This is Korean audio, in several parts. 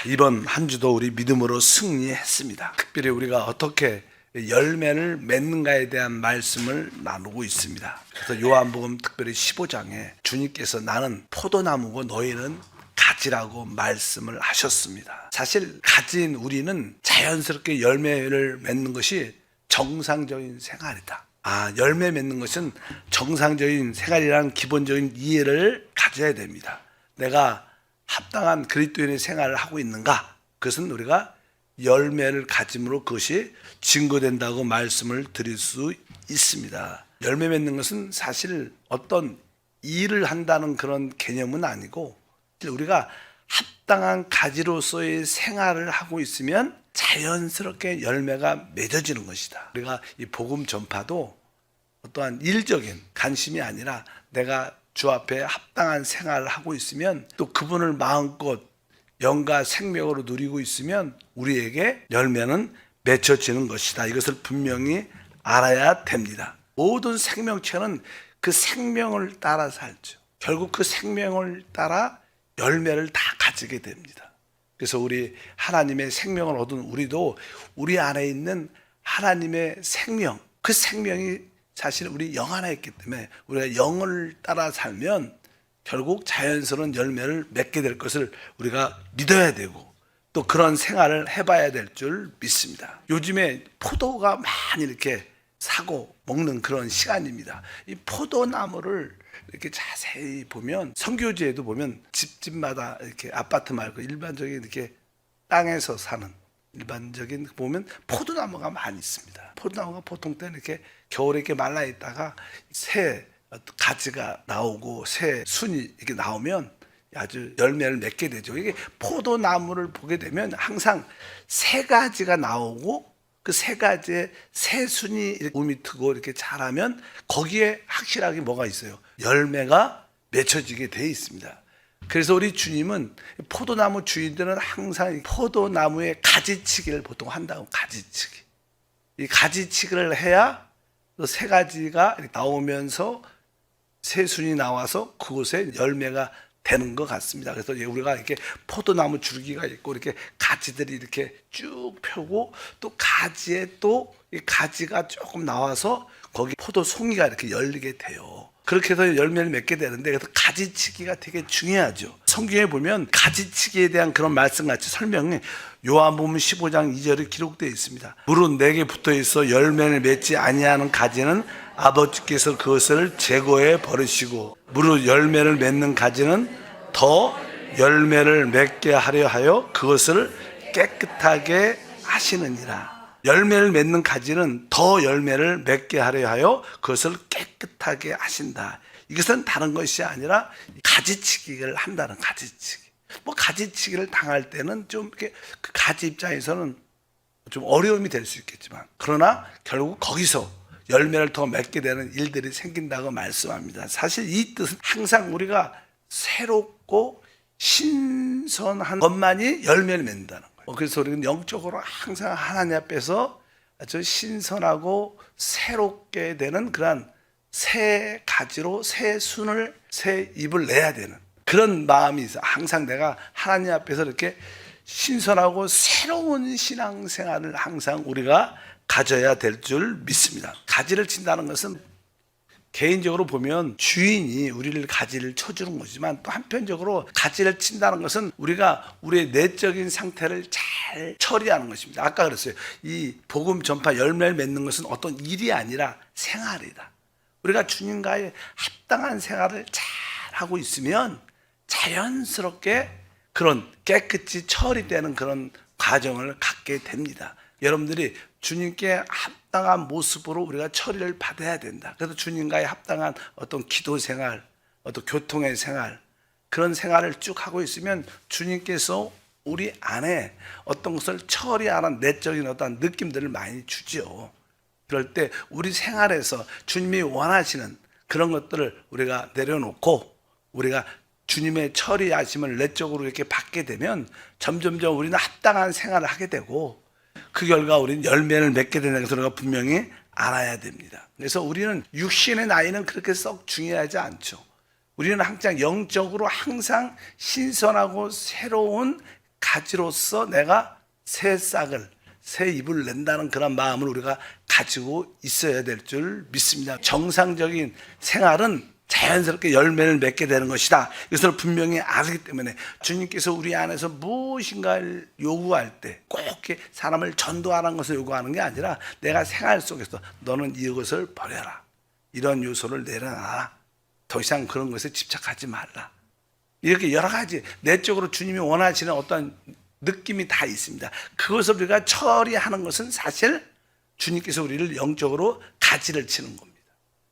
이번 한 주도 우리 믿음으로 승리했습니다. 특별히 우리가 어떻게 열매를 맺는가에 대한 말씀을 나누고 있습니다. 그래서 요한복음 특별히 15장에 주님께서 나는 포도나무고 너희는 가지라고 말씀을 하셨습니다. 사실 가지인 우리는 자연스럽게 열매를 맺는 것이 정상적인 생활이다. 열매 맺는 것은 정상적인 생활이라는 기본적인 이해를 가져야 됩니다. 내가 합당한 그리스도인의 생활을 하고 있는가? 그것은 우리가 열매를 가짐으로 그것이 증거된다고 말씀을 드릴 수 있습니다. 열매 맺는 것은 사실 어떤 일을 한다는 그런 개념은 아니고 우리가 합당한 가지로서의 생활을 하고 있으면 자연스럽게 열매가 맺어지는 것이다. 우리가 이 복음 전파도 어떠한 일적인 관심이 아니라 내가 주 앞에 합당한 생활을 하고 있으면 또 그분을 마음껏 영과 생명으로 누리고 있으면 우리에게 열매는 맺혀지는 것이다. 이것을 분명히 알아야 됩니다. 모든 생명체는 그 생명을 따라 살죠. 결국 그 생명을 따라 열매를 다 가지게 됩니다. 그래서 우리 하나님의 생명을 얻은 우리도 우리 안에 있는 하나님의 생명, 그 생명이 사실 우리 영 안에 있기 때문에 우리가 영을 따라 살면 결국 자연스러운 열매를 맺게 될 것을 우리가 믿어야 되고 또 그런 생활을 해봐야 될 줄 믿습니다. 요즘에 포도가 많이 이렇게 사고 먹는 그런 시간입니다. 이 포도나무를 이렇게 자세히 보면 선교지에도 보면 집집마다 이렇게 아파트 말고 일반적인 이렇게 땅에서 사는 일반적인 보면 포도나무가 많이 있습니다. 포도나무가 보통 때는 이렇게 겨울에 이렇게 말라 있다가 새 가지가 나오고 새 순이 이렇게 나오면 아주 열매를 맺게 되죠. 이게 포도나무를 보게 되면 항상 새 가지가 나오고 그 새 가지에 새 순이 이렇게 몸이 트고 이렇게 자라면 거기에 확실하게 뭐가 있어요? 열매가 맺혀지게 돼 있습니다. 그래서 우리 주님은 포도나무 주인들은 항상 포도나무의 가지치기를 보통 한다고. 가지치기. 이 가지치기를 해야 새 가지가 나오면서 새 순이 나와서 그곳에 열매가 되는 것 같습니다. 그래서 우리가 이렇게 포도나무 줄기가 있고 이렇게 가지들이 이렇게 쭉 펴고 또 가지에 또 이 가지가 조금 나와서 거기 포도 송이가 이렇게 열리게 돼요. 그렇게 해서 열매를 맺게 되는데 그래서 가지치기가 되게 중요하죠. 성경에 보면 가지치기에 대한 그런 말씀같이 설명이 요한복음 15장 2절에 기록되어 있습니다. 무릇 내게 붙어있어 열매를 맺지 아니하는 가지는 아버지께서 그것을 제거해 버리시고 무릇 열매를 맺는 가지는 더 열매를 맺게 하려 하여 그것을 깨끗하게 하시느니라. 열매를 맺는 가지는 더 열매를 맺게 하려 하여 그것을 깨끗하게 하신다. 이것은 다른 것이 아니라 가지치기를 한다는 가지치기. 가지치기를 당할 때는 좀 이렇게 그 가지 입장에서는 좀 어려움이 될 수 있겠지만 그러나 결국 거기서 열매를 더 맺게 되는 일들이 생긴다고 말씀합니다. 사실 이 뜻은 항상 우리가 새롭고 신선한 것만이 열매를 맺는다는 거예요. 그래서 우리는 영적으로 항상 하나님 앞에서 아주 신선하고 새롭게 되는 그러한 새 가지로 새 순을 새 잎을 내야 되는 그런 마음이 있어요. 항상 내가 하나님 앞에서 이렇게 신선하고 새로운 신앙생활을 항상 우리가 가져야 될 줄 믿습니다. 가지를 친다는 것은 개인적으로 보면 주인이 우리를 가지를 쳐주는 거지만 또 한편적으로 가지를 친다는 것은 우리가 우리의 내적인 상태를 잘 처리하는 것입니다. 아까 그랬어요. 이 복음 전파 열매를 맺는 것은 어떤 일이 아니라 생활이다. 우리가 주님과의 합당한 생활을 잘 하고 있으면 자연스럽게 그런 깨끗이 처리되는 그런 과정을 갖게 됩니다. 여러분들이 주님께 합당한 모습으로 우리가 처리를 받아야 된다. 그래서 주님과의 합당한 어떤 기도 생활, 어떤 교통의 생활, 그런 생활을 쭉 하고 있으면 주님께서 우리 안에 어떤 것을 처리하는 내적인 어떤 느낌들을 많이 주죠. 그럴 때 우리 생활에서 주님이 원하시는 그런 것들을 우리가 내려놓고 우리가 주님의 처리하심을 내적으로 이렇게 받게 되면 점점점 우리는 합당한 생활을 하게 되고 그 결과 우리는 열매를 맺게 되는 것을 우리가 분명히 알아야 됩니다. 그래서 우리는 육신의 나이는 그렇게 썩 중요하지 않죠. 우리는 항상 영적으로 항상 신선하고 새로운 가지로서 내가 새 싹을, 새 잎을 낸다는 그런 마음을 우리가 가지고 있어야 될 줄 믿습니다. 정상적인 생활은 자연스럽게 열매를 맺게 되는 것이다. 이것을 분명히 알기 때문에 주님께서 우리 안에서 무엇인가를 요구할 때 꼭 사람을 전도하는 것을 요구하는 게 아니라 내가 생활 속에서 너는 이것을 버려라, 이런 요소를 내려놔라, 더 이상 그런 것에 집착하지 말라, 이렇게 여러 가지 내적으로 주님이 원하시는 어떤 느낌이 다 있습니다. 그것을 우리가 처리하는 것은 사실 주님께서 우리를 영적으로 가지를 치는 겁니다.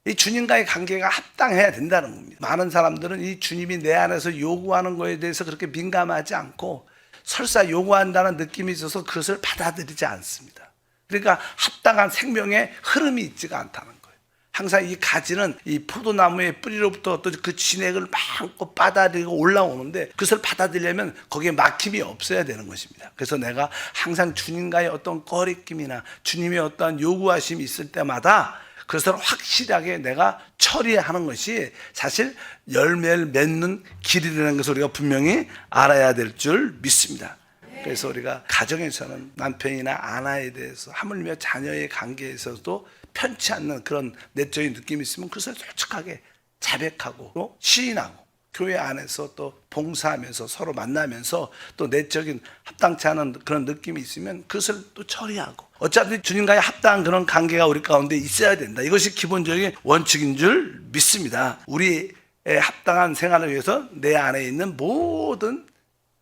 이 주님과의 관계가 합당해야 된다는 겁니다. 많은 사람들은 이 주님이 내 안에서 요구하는 것에 대해서 그렇게 민감하지 않고 설사 요구한다는 느낌이 있어서 그것을 받아들이지 않습니다. 그러니까 합당한 생명의 흐름이 있지가 않다는 거예요. 항상 이 가지는 이 포도나무의 뿌리로부터 어떤 그 진액을 마음껏 받아들이고 올라오는데 그것을 받아들이려면 거기에 막힘이 없어야 되는 것입니다. 그래서 내가 항상 주님과의 어떤 꺼리낌이나 주님의 어떤 요구하심이 있을 때마다 그것을 확실하게 내가 처리하는 것이 사실 열매를 맺는 길이라는 것을 우리가 분명히 알아야 될 줄 믿습니다. 그래서 우리가 가정에서는 남편이나 아내에 대해서 하물며 자녀의 관계에서도 편치 않는 그런 내적인 느낌이 있으면 그것을 솔직하게 자백하고 또 시인하고 교회 안에서 또 봉사하면서 서로 만나면서 또 내적인 합당치 않은 그런 느낌이 있으면 그것을 또 처리하고 어차피 주님과의 합당한 그런 관계가 우리 가운데 있어야 된다. 이것이 기본적인 원칙인 줄 믿습니다. 우리의 합당한 생활을 위해서 내 안에 있는 모든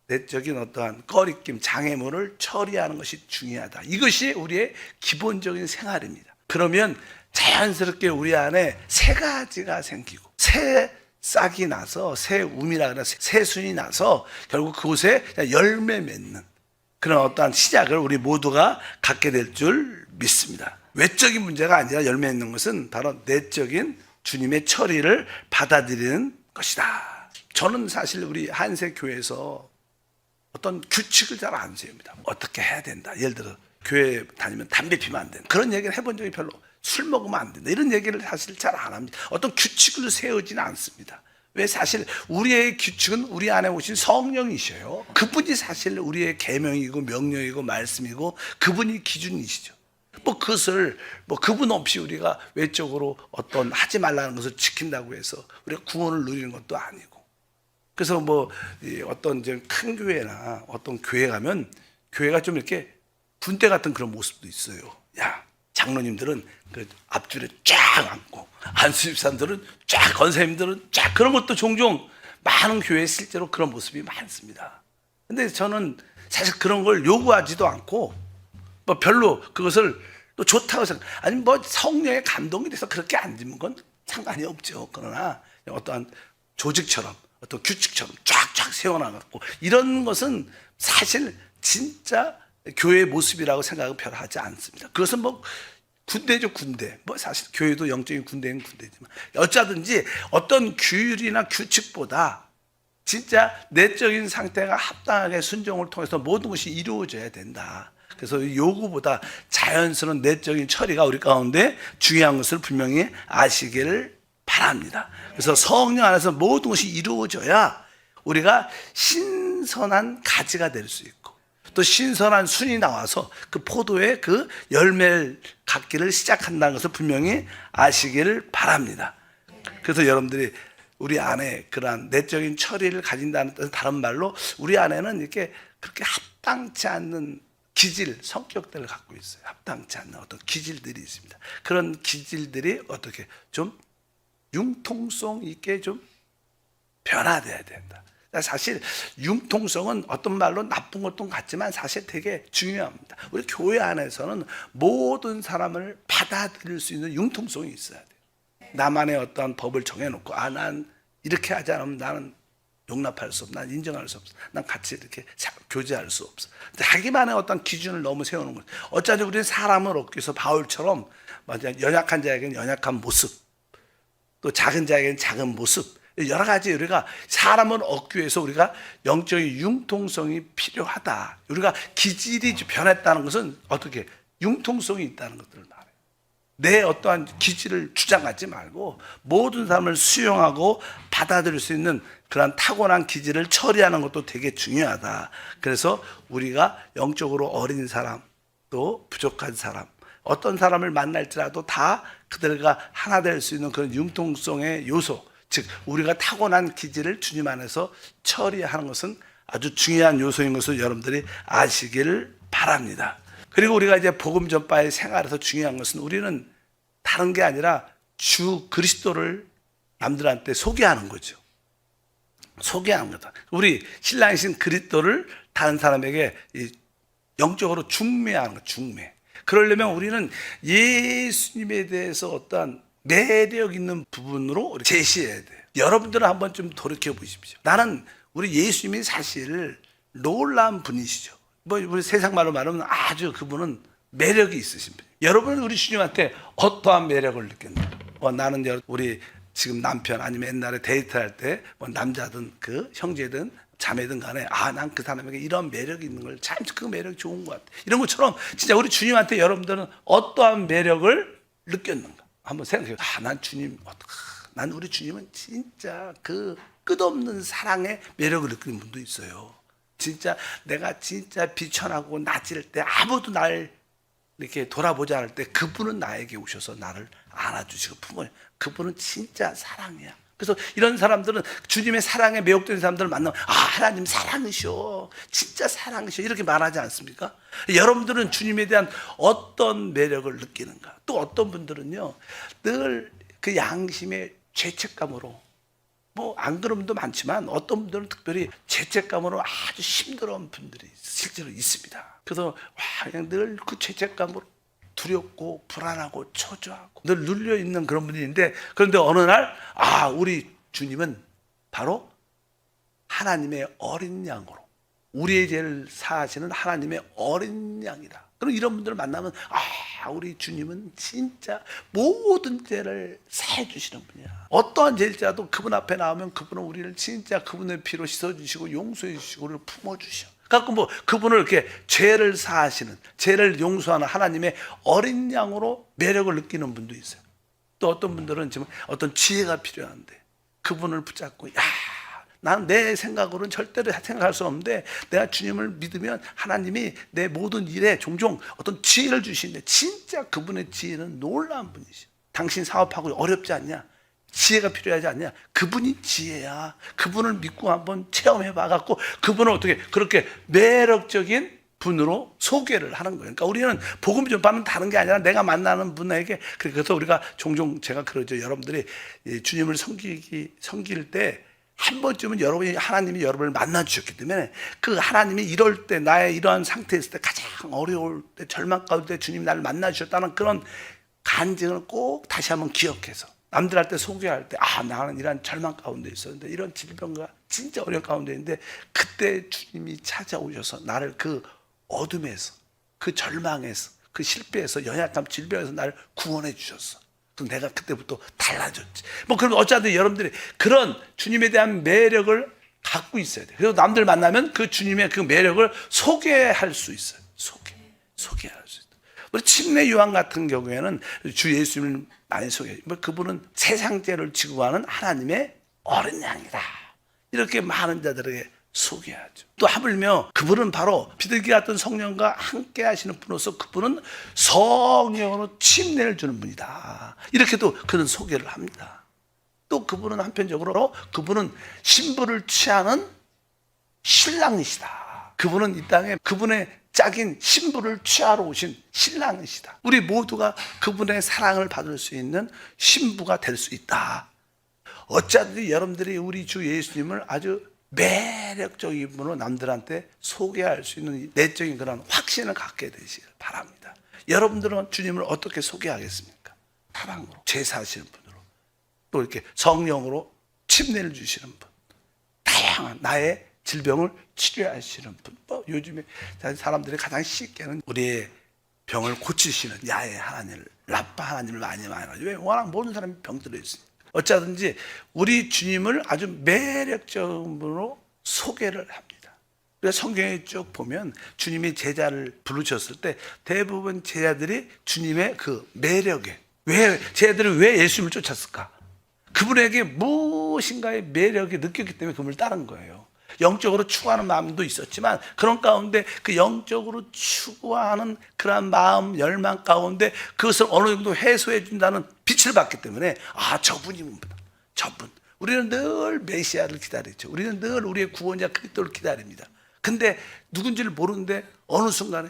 내적인 어떠한 꺼리낌, 장애물을 처리하는 것이 중요하다. 이것이 우리의 기본적인 생활입니다. 그러면 자연스럽게 우리 안에 새 가지가 생기고 새 싹이 나서 새 움이라 그래 새 순이 나서 결국 그곳에 열매 맺는 그런 어떠한 시작을 우리 모두가 갖게 될 줄 믿습니다. 외적인 문제가 아니라 열매 맺는 것은 바로 내적인 주님의 처리를 받아들이는 것이다. 저는 사실 우리 한세 교회에서 어떤 규칙을 잘 안 세웁니다. 어떻게 해야 된다. 예를 들어 교회 다니면 담배 피면 안 된다. 그런 얘기를 해본 적이 별로 술 먹으면 안 된다. 이런 얘기를 사실 잘 안 합니다. 어떤 규칙을 세우지는 않습니다. 왜? 사실 우리의 규칙은 우리 안에 오신 성령이셔요. 그분이 사실 우리의 계명이고 명령이고 말씀이고 그분이 기준이시죠. 뭐 그것을 뭐 그분 없이 우리가 외적으로 어떤 하지 말라는 것을 지킨다고 해서 우리가 구원을 누리는 것도 아니고. 그래서 뭐 어떤 큰 교회나 어떤 교회 가면 교회가 좀 이렇게 군대 같은 그런 모습도 있어요. 야, 장로님들은 그 앞줄에 쫙 앉고 안수집사님들은 쫙, 권사님들은 쫙, 그런 것도 종종 많은 교회에 실제로 그런 모습이 많습니다. 근데 저는 사실 그런 걸 요구하지도 않고 뭐 별로 그것을 또 좋다고 생각, 아니 뭐 성령의 감동이 돼서 그렇게 앉으면 건 상관이 없죠. 그러나 어떠한 조직처럼 어떤 규칙처럼 쫙쫙 세워나갔고 이런 것은 사실 진짜 교회의 모습이라고 생각은 별 하지 않습니다. 그것은 뭐 군대죠, 군대. 뭐 사실 교회도 영적인 군대는 군대지만 어쩌든지 어떤 규율이나 규칙보다 진짜 내적인 상태가 합당하게 순종을 통해서 모든 것이 이루어져야 된다. 그래서 요구보다 자연스러운 내적인 처리가 우리 가운데 중요한 것을 분명히 아시기를 바랍니다. 그래서 성령 안에서 모든 것이 이루어져야 우리가 신선한 가지가 될 수 있고 또 신선한 순이 나와서 그 포도의 그 열매를 갖기를 시작한다는 것을 분명히 아시기를 바랍니다. 그래서 여러분들이 우리 안에 그러한 내적인 처리를 가진다는 뜻은 다른 말로 우리 안에는 이렇게 그렇게 합당치 않는 기질, 성격들을 갖고 있어요. 합당치 않는 어떤 기질들이 있습니다. 그런 기질들이 어떻게 좀 융통성 있게 좀 변화돼야 된다. 사실 융통성은 어떤 말로 나쁜 것도 같지만 사실 되게 중요합니다. 우리 교회 안에서는 모든 사람을 받아들일 수 있는 융통성이 있어야 돼요. 나만의 어떤 법을 정해놓고 난 이렇게 하지 않으면 나는 용납할 수 없어, 난 인정할 수 없어, 난 같이 이렇게 교제할 수 없어. 자기만의 어떤 기준을 너무 세우는 거죠. 어차피 우리는 사람을 얻기 위해서 바울처럼 연약한 자에게는 연약한 모습, 또 작은 자에게는 작은 모습, 여러 가지 우리가 사람을 얻기 위해서 우리가 영적인 융통성이 필요하다. 우리가 기질이 변했다는 것은 어떻게 융통성이 있다는 것들을 말해요. 내 어떠한 기질을 주장하지 말고 모든 사람을 수용하고 받아들일 수 있는 그런 타고난 기질을 처리하는 것도 되게 중요하다. 그래서 우리가 영적으로 어린 사람, 또 부족한 사람, 어떤 사람을 만날지라도 다 그들과 하나 될 수 있는 그런 융통성의 요소, 즉 우리가 타고난 기질을 주님 안에서 처리하는 것은 아주 중요한 요소인 것을 여러분들이 아시기를 바랍니다. 그리고 우리가 이제 복음 전파의 생활에서 중요한 것은 우리는 다른 게 아니라 주 그리스도를 남들한테 소개하는 거죠. 소개하는 거다. 우리 신랑이신 그리스도를 다른 사람에게 영적으로 중매하는 거, 중매. 그러려면 우리는 예수님에 대해서 어떠한 매력 있는 부분으로 제시해야 돼요. 여러분들은 한번 좀 돌이켜 보십시오. 나는 우리 예수님이 사실 놀라운 분이시죠. 뭐 우리 세상 말로 말하면 아주 그분은 매력이 있으신 분이에요. 여러분은 우리 주님한테 어떠한 매력을 느꼈나요? 나는 우리 지금 남편 아니면 옛날에 데이트할 때 뭐 남자든 그 형제든 자매든 간에 난 그 사람에게 이런 매력이 있는 걸 참 그 매력이 좋은 것 같아. 이런 것처럼 진짜 우리 주님한테 여러분들은 어떠한 매력을 느꼈는가? 한번 생각해요. 난 우리 주님은 진짜 그 끝없는 사랑의 매력을 느끼는 분도 있어요. 진짜 내가 진짜 비천하고 낮을 때 아무도 날 이렇게 돌아보지 않을 때 그분은 나에게 오셔서 나를 안아주시고 품어요. 그분은 진짜 사랑이야. 그래서 이런 사람들은 주님의 사랑에 매혹된 사람들을 만나면 하나님 사랑이셔, 진짜 사랑이셔 이렇게 말하지 않습니까? 여러분들은 주님에 대한 어떤 매력을 느끼는가? 또 어떤 분들은요 늘 그 양심의 죄책감으로, 뭐 안 그런 분도 많지만 어떤 분들은 특별히 죄책감으로 아주 힘들어하는 분들이 실제로 있습니다. 그래서 그냥 늘 그 죄책감으로 두렵고 불안하고 초조하고 늘 눌려 있는 그런 분이 있는데, 그런데 어느 날 우리 주님은 바로 하나님의 어린 양으로 우리의 죄를 사하시는 하나님의 어린 양이다. 그럼 이런 분들을 만나면 우리 주님은 진짜 모든 죄를 사해 주시는 분이야. 어떠한 죄일지라도 그분 앞에 나오면 그분은 우리를 진짜 그분의 피로 씻어주시고 용서해 주시고 우리를 품어주셔. 그러니까 뭐 그분을 이렇게 죄를 사하시는, 죄를 용서하는 하나님의 어린 양으로 매력을 느끼는 분도 있어요. 또 어떤 분들은 지금 어떤 지혜가 필요한데 그분을 붙잡고 나는 내 생각으로는 절대로 생각할 수 없는데 내가 주님을 믿으면 하나님이 내 모든 일에 종종 어떤 지혜를 주시는데 진짜 그분의 지혜는 놀라운 분이시죠. 당신 사업하고 어렵지 않냐? 지혜가 필요하지 않냐? 그분이 지혜야. 그분을 믿고 한번 체험해봐 갖고 그분을 어떻게 그렇게 매력적인 분으로 소개를 하는 거예요. 그러니까 우리는 복음 전파는 다른 게 아니라 내가 만나는 분에게, 그래서 우리가 종종 제가 그러죠. 여러분들이 주님을 섬길 때 한 번쯤은 하나님이 여러분을 만나 주셨기 때문에 그 하나님이 이럴 때, 나의 이러한 상태에 있을 때, 가장 어려울 때, 절망 가운데 주님이 나를 만나 주셨다는 그런 간증을 꼭 다시 한번 기억해서 남들한테 소개할 때 나는 이런 절망 가운데 있었는데, 이런 질병과 진짜 어려운 가운데 있는데 그때 주님이 찾아오셔서 나를 그 어둠에서, 그 절망에서, 그 실패에서, 연약함, 질병에서 나를 구원해 주셨어. 그럼 내가 그때부터 달라졌지. 뭐 그럼 어쨌든 여러분들이 그런 주님에 대한 매력을 갖고 있어야 돼요. 그래서 남들 만나면 그 주님의 그 매력을 소개할 수 있어요. 소개할 수 있어요. 우리 침례 요한 같은 경우에는 주 예수님을 많이 소개해요. 그분은 세상 죄를 지고 가는 하나님의 어린 양이다. 이렇게 많은 자들에게 소개하죠. 또 하물며 그분은 바로 비둘기 같은 성령과 함께 하시는 분으로서 그분은 성령으로 침례를 주는 분이다. 이렇게 또 그런 소개를 합니다. 또 그분은 한편적으로 그분은 신부를 취하는 신랑이시다. 그분은 이 땅에 그분의 짝인 신부를 취하러 오신 신랑이시다. 우리 모두가 그분의 사랑을 받을 수 있는 신부가 될 수 있다. 어쩌든지 여러분들이 우리 주 예수님을 아주 매력적인 분으로 남들한테 소개할 수 있는 내적인 그런 확신을 갖게 되시길 바랍니다. 여러분들은 주님을 어떻게 소개하겠습니까? 사랑으로, 제사하시는 분으로, 또 이렇게 성령으로 침례를 주시는 분, 다양한 나의 질병을 치료하시는 분. 요즘에 사람들이 가장 쉽게는 우리의 병을 고치시는 야훼 하나님을, 라파 하나님을 많이 말하죠. 왜? 워낙 모든 사람이 병들어 있으니까. 어쩌든지 우리 주님을 아주 매력적인 분으로 소개를 합니다. 그래서 성경에 쭉 보면 주님이 제자를 부르셨을 때 대부분 제자들이 주님의 그 매력에 쟤들이 왜 예수님을 쫓았을까? 그분에게 무엇인가의 매력이 느꼈기 때문에 그분을 따른 거예요. 영적으로 추구하는 마음도 있었지만 그런 가운데 그 영적으로 추구하는 그런 마음 열망 가운데 그것을 어느 정도 해소해 준다는 빛을 받기 때문에 저분이구나. 저분. 우리는 늘 메시아를 기다리죠. 우리는 늘 우리의 구원자 그리스도를 기다립니다. 근데 누군지를 모르는데 어느 순간에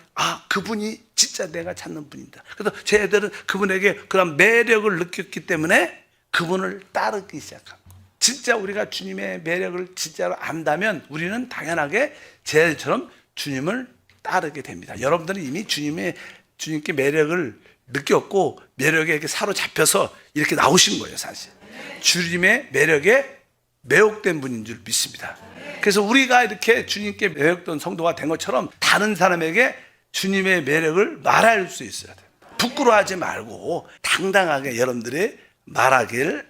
그분이 진짜 내가 찾는 분이다. 그래서 쟤들은 그분에게 그런 매력을 느꼈기 때문에 그분을 따르기 시작합니다. 진짜 우리가 주님의 매력을 진짜로 안다면 우리는 당연하게 쟤들처럼 주님을 따르게 됩니다. 여러분들은 이미 주님께 매력을 느꼈고 매력에 이렇게 사로잡혀서 이렇게 나오신 거예요, 사실. 주님의 매력에 매혹된 분인 줄 믿습니다. 그래서 우리가 이렇게 주님께 매혹된 성도가 된 것처럼 다른 사람에게 주님의 매력을 말할 수 있어야 돼요. 부끄러워하지 말고 당당하게 여러분들이 말하길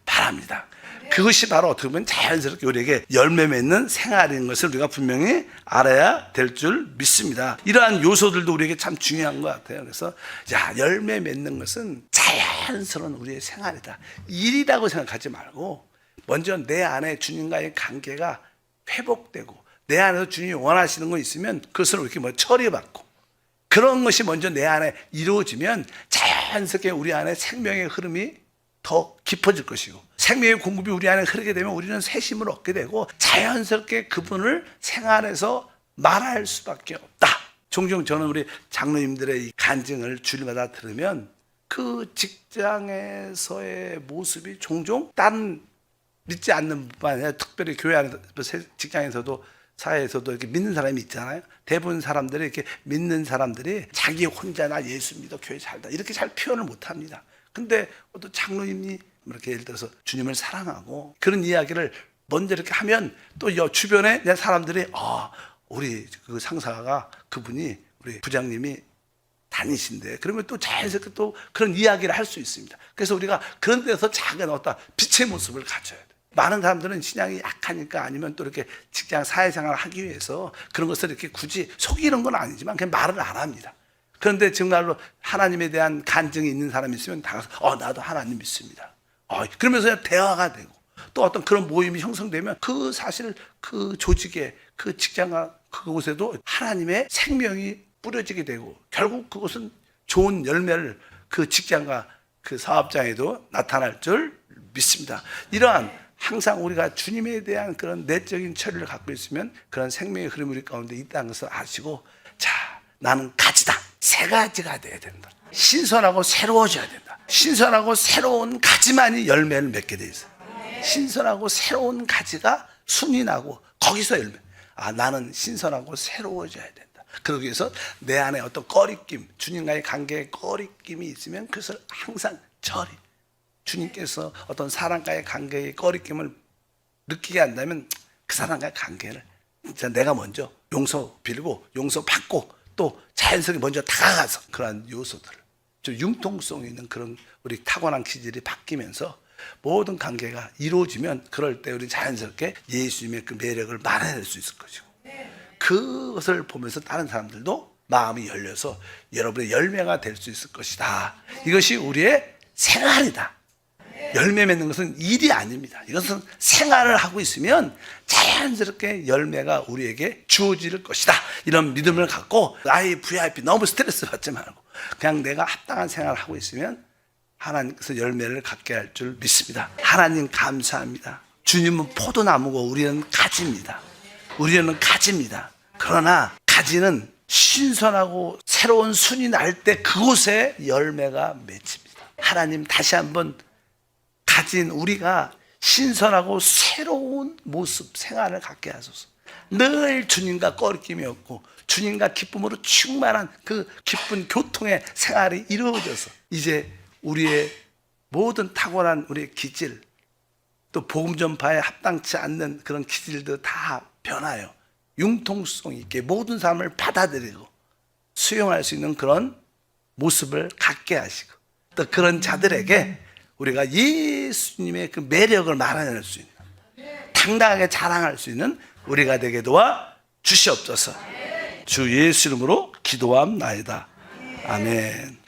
바랍니다. 그것이 바로 어떻게 보면 자연스럽게 우리에게 열매 맺는 생활인 것을 우리가 분명히 알아야 될 줄 믿습니다. 이러한 요소들도 우리에게 참 중요한 것 같아요. 그래서 열매 맺는 것은 자연스러운 우리의 생활이다. 일이라고 생각하지 말고 먼저 내 안에 주님과의 관계가 회복되고 내 안에서 주님이 원하시는 거 있으면 그것을 이렇게 처리받고 그런 것이 먼저 내 안에 이루어지면 자연스럽게 우리 안에 생명의 흐름이 더 깊어질 것이고 생명의 공급이 우리 안에 흐르게 되면 우리는 새 힘을 얻게 되고 자연스럽게 그분을 생활에서 말할 수밖에 없다. 종종 저는 우리 장로님들의 이 간증을 주일마다 들으면 그 직장에서의 모습이 종종 다른 믿지 않는 뿐만 아니라 특별히 교회 안에서 직장에서도 사회에서도 이렇게 믿는 사람이 있잖아요. 대부분 사람들이 이렇게 믿는 사람들이 자기 혼자 나 예수 믿어 교회 잘다 이렇게 잘 표현을 못합니다. 근데 어떤 장로님이 이렇게 예를 들어서 주님을 사랑하고 그런 이야기를 먼저 이렇게 하면 또 주변에 사람들이 우리 그 상사가 그분이 우리 부장님이 다니신데 그러면 또 자연스럽게 또 그런 이야기를 할 수 있습니다. 그래서 우리가 그런 데서 작은 어떤 빛의 모습을 가져야 돼요. 많은 사람들은 신앙이 약하니까 아니면 또 이렇게 직장 사회생활을 하기 위해서 그런 것을 이렇게 굳이 속이는 건 아니지만 그냥 말을 안 합니다. 그런데 정말로 하나님에 대한 간증이 있는 사람이 있으면 다 가서 나도 하나님 믿습니다. 그러면서 대화가 되고 또 어떤 그런 모임이 형성되면 그 사실 그 조직에 그 직장과 그곳에도 하나님의 생명이 뿌려지게 되고 결국 그것은 좋은 열매를 그 직장과 그 사업장에도 나타날 줄 믿습니다. 이러한 항상 우리가 주님에 대한 그런 내적인 처리를 갖고 있으면 그런 생명의 흐름이 우리 가운데 있다는 것을 아시고 나는 가지다. 새 가지가 돼야 된다. 신선하고 새로워져야 된다. 신선하고 새로운 가지만이 열매를 맺게 돼 있어요. 신선하고 새로운 가지가 순이 나고 거기서 열매. 나는 신선하고 새로워져야 된다. 그러기 위해서 내 안에 어떤 꺼리낌, 주님과의 관계에 꺼리낌이 있으면 그것을 항상 처리. 주님께서 어떤 사람과의 관계의 꺼리낌을 느끼게 한다면 그 사람과의 관계를 진짜 내가 먼저 용서 빌고 용서 받고 또 자연스럽게 먼저 다가가서 그러한 요소들을 좀 융통성 있는 그런 우리 타고난 기질이 바뀌면서 모든 관계가 이루어지면 그럴 때 우리 자연스럽게 예수님의 그 매력을 말해낼 수 있을 것이고 그것을 보면서 다른 사람들도 마음이 열려서 여러분의 열매가 될 수 있을 것이다. 이것이 우리의 생활이다. 열매 맺는 것은 일이 아닙니다. 이것은 생활을 하고 있으면 자연스럽게 열매가 우리에게 주어질 것이다. 이런 믿음을 갖고 나의 VIP 너무 스트레스 받지 말고 그냥 내가 합당한 생활을 하고 있으면 하나님께서 열매를 갖게 할 줄 믿습니다. 하나님 감사합니다. 주님은 포도나무고 우리는 가지입니다. 우리는 가지입니다. 그러나 가지는 신선하고 새로운 순이 날 때 그곳에 열매가 맺힙니다. 하나님 다시 한번 가진 우리가 신선하고 새로운 모습 생활을 갖게 하소서. 늘 주님과 꺼리낌이 없고 주님과 기쁨으로 충만한 그 기쁜 교통의 생활이 이루어져서 이제 우리의 모든 탁월한 우리의 기질 또 복음 전파에 합당치 않는 그런 기질도 다 변하여 융통성 있게 모든 사람을 받아들이고 수용할 수 있는 그런 모습을 갖게 하시고 또 그런 자들에게 우리가 예수님의 그 매력을 말해낼 수 있는 당당하게 자랑할 수 있는 우리가 되게 도와 주시옵소서. 주 예수 이름으로 기도함나이다. 아멘.